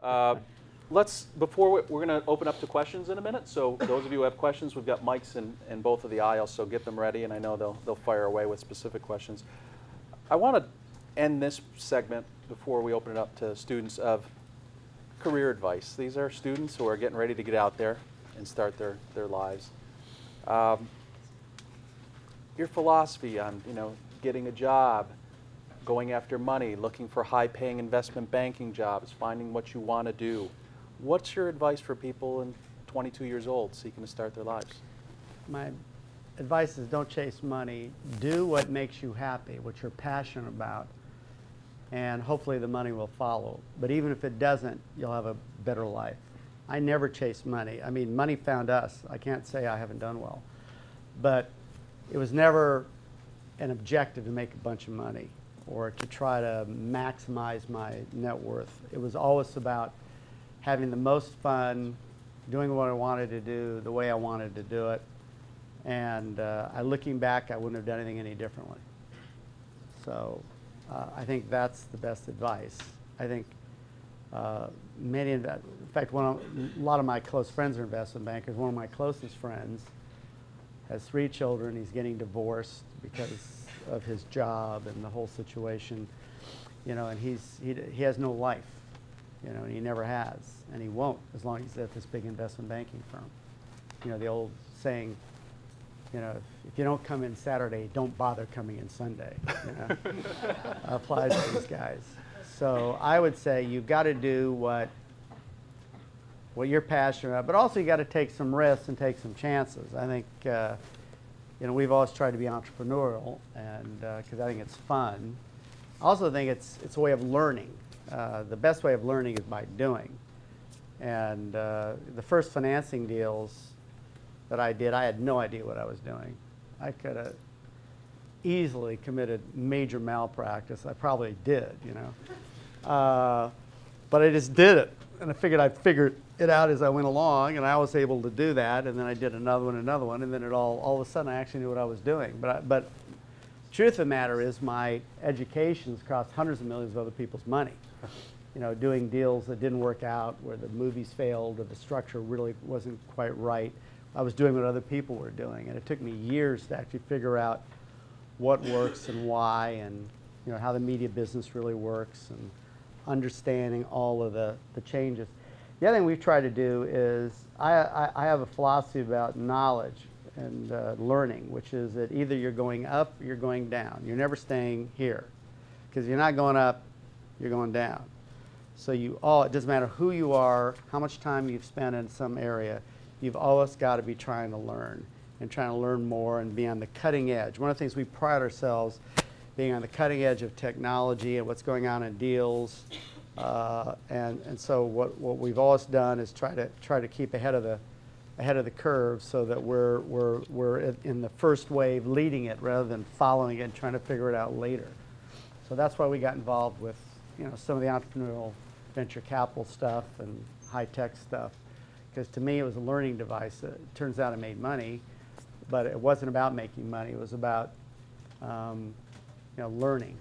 Uh, we're going to open up to questions in a minute. So those of you who have questions, we've got mics in both of the aisles, so get them ready, and I know they'll fire away with specific questions. I want to end this segment before we open it up to students of career advice. These are students who are getting ready to get out there and start their lives. Your philosophy on getting a job, going after money, looking for high-paying investment banking jobs, finding what you want to do. What's your advice for people in 22 years old seeking to start their lives? My advice is don't chase money. Do what makes you happy, what you're passionate about, and hopefully the money will follow. But even if it doesn't, you'll have a better life. I never chase money. I mean, money found us. I can't say I haven't done well. But it was never an objective to make a bunch of money or to try to maximize my net worth. It was always about having the most fun, doing what I wanted to do, the way I wanted to do it. And looking back, I wouldn't have done anything any differently. So I think that's the best advice. I think in fact, a lot of my close friends are investment bankers. One of my closest friends has 3 children. He's getting divorced because of his job and the whole situation, and he has no life, and he never has, and he won't as long as he's at this big investment banking firm. The old saying, if you don't come in Saturday, don't bother coming in Sunday. Applies to these guys. So I would say you've got to do what you're passionate about, but also you got to take some risks and take some chances. I think we've always tried to be entrepreneurial, and because I think it's fun. I also think it's a way of learning. The best way of learning is by doing. And the first financing deals that I did, I had no idea what I was doing. I could have easily committed major malpractice. I probably did, but I just did it, and I figured I'd figure it out as I went along, and I was able to do that. And then I did another one, and then all of a sudden I actually knew what I was doing. But truth of the matter is, my education's cost hundreds of millions of other people's money. Doing deals that didn't work out, where the movies failed, or the structure really wasn't quite right. I was doing what other people were doing, and it took me years to actually figure out what works and why, and how the media business really works, and understanding all of the changes. The other thing we've tried to do is I have a philosophy about knowledge and learning, which is that either you're going up or you're going down. You're never staying here, because you're not going up, you're going down. So it doesn't matter who you are, how much time you've spent in some area, you've always got to be trying to learn and trying to learn more and be on the cutting edge. One of the things we pride ourselves being on the cutting edge of technology and what's going on in deals. And so what we've always done is try to keep ahead of the curve, so that we're in the first wave leading it rather than following it and trying to figure it out later. So that's why we got involved with some of the entrepreneurial venture capital stuff and high tech stuff, because to me it was a learning device. It turns out it made money, but it wasn't about making money. It was about learning.